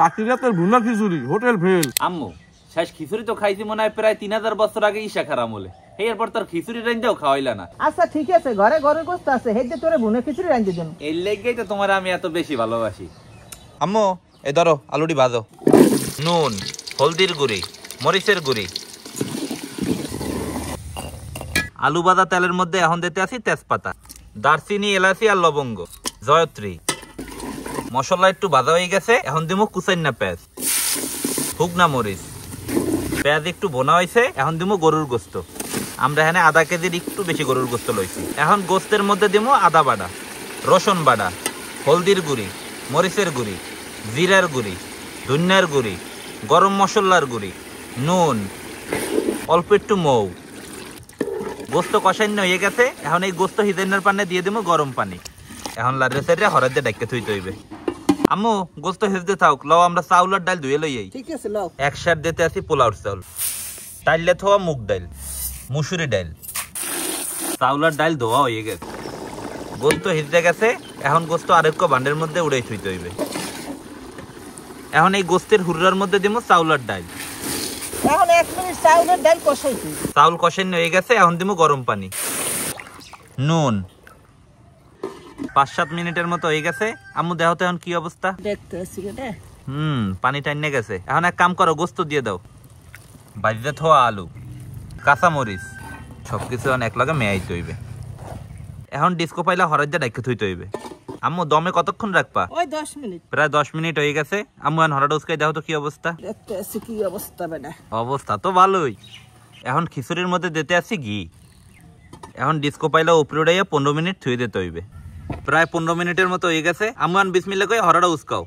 চাকরিরাতের ভুনা খিচুড়ি hotel fail. আম্মু শেষ খিচুড়ি তো খাইছি মনে হয় প্রায় 3000 বছর আগে ঈশা খারাম হলে। এরপর তোর খিচুড়ি রাইন্দাও খাওয়াইলা না। আচ্ছা ঠিক আছে, ঘরে গরুর গোশত আছে, হেই যে তোরে ভুনা খিচুড়ি রাইন্দে দেন। এই লেগেই তো তোমার আমি এত বেশি ভালোবাসি। আম্মু এ ধরো আলুটি ভাজো। নুন, হলদির গুঁড়ি, মরিচের গুঁড়ি। আলু ভাজা তেলের মধ্যে এখন দিতে আসি তেজপাতা, দারচিনি, এলাচি আর লবঙ্গ, জয়ত্রী। মশলা একটু ভাজা হয়ে গেছে, এখন দিব কুচাইনা পেঁয়াজ, শুকনা মরিচ। পেঁয়াজ একটু বোনা হয়েছে, এখন দিব গরুর গোস্ত। আমরা এখানে আধা কেজির একটু বেশি গরুর গোস্ত লইছি। এখন গোস্তের মধ্যে দিব আদা বাটা, রসুন বাটা, হলদির গুঁড়ি, মরিচের গুঁড়ি, জিরার গুঁড়ি, ধনিয়ার গুঁড়ি, গরম মশলার গুঁড়ি, নুন, অল্প একটু মৌ। গোস্ত কষাইন্য হয়ে গেছে, এখন এই গোস্ত হিজাইনার পানে দিয়ে দিব গরম পানি। এখন লাড়ে সাইডে হরার দিয়ে ডাইকে থইতে হইবে। আম্মু গোস্ত হেজতে থাক, লও আমরা চাউল আর ডাল ধুয়ে লই। ঠিক আছে লও। একসাথে দিতে আসি পোলাওর চাউল, ডাইলে থোয়া মুগ ডাল, মুসুরি ডাল। চাউল আর ডাল ধোয়া হয়ে গেছে, গোস্ত হিজতে গেছে। এখন গোস্ত আরেক বান্ডের মধ্যে উড়াই থইতে হইবে। এখন এই গোস্তের হুররার মধ্যে দিব চাউল আর ডাল। এখন 1 মিনিট চাউলের ডাল কষাইছি। চাউল কষাইন্য হয়ে গেছে, এখন দিব গরম পানি, নুন। 5-7 মিনিটের মতো হয়ে গেছে। আম্মু দেখো তো এখন কি অবস্থা। দেখতে আসি রে। পানি টাইনে গেছে। এখন এক কাম করো, গোস্ত দিয়ে দাও, ভাজতে থোয়া আলু, কাঁচা মরিচ, সবকিছু এখন একলগে মেয়াইতে হইবে। এখন ডিস্কো পাইলা হরাই দিয়ে ডাইকে থইতে হইবে। আম্মু দমে কতক্ষণ রাখবা? ওই 10 মিনিট। প্রায় 10 মিনিট হয়ে গেছে। আম্মু এখন হরাটা উস্কাই দেখো তো কি অবস্থা। দেখতে আসি কি অবস্থা বেটা। অবস্থা তো ভালোই। এখন খিচুড়ির মধ্যে দিতে আসি ঘি। এখন ডিস্কো পাইলা উপরে উড়াইয়া 15 মিনিট থুয়ে দিতে হইবে। প্রায় 15 মিনিটের মতো হয়ে গেছে। আম্মু এখন বিসমিল্লাহ কই হরাটা উস্কাও।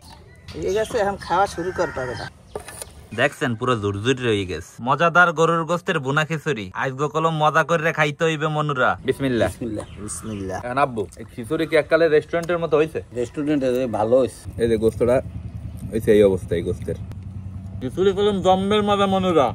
ঠিক আছে, এখন খাওয়া শুরু করতে হবে। দেখছেন পুরো জুরজুরি রয়ে গেছে। মজাদার গরুর গোস্তের বুনা খিচুড়ি আজগো কলম মজা করে খাইতে হইবে মনুরা। বিসমিল্লাহ। বিসমিল্লাহ বিসমিল্লাহ। এখন আব্বু এই খিচুড়ি কি এককালে রেস্টুরেন্টের মতো হইছে? রেস্টুরেন্টে ভালো হইছে। এই যে গোস্তটা হইছে এই অবস্থা। এই গোস্তের খিচুড়ি কলম জম্মের মজা মনুরা।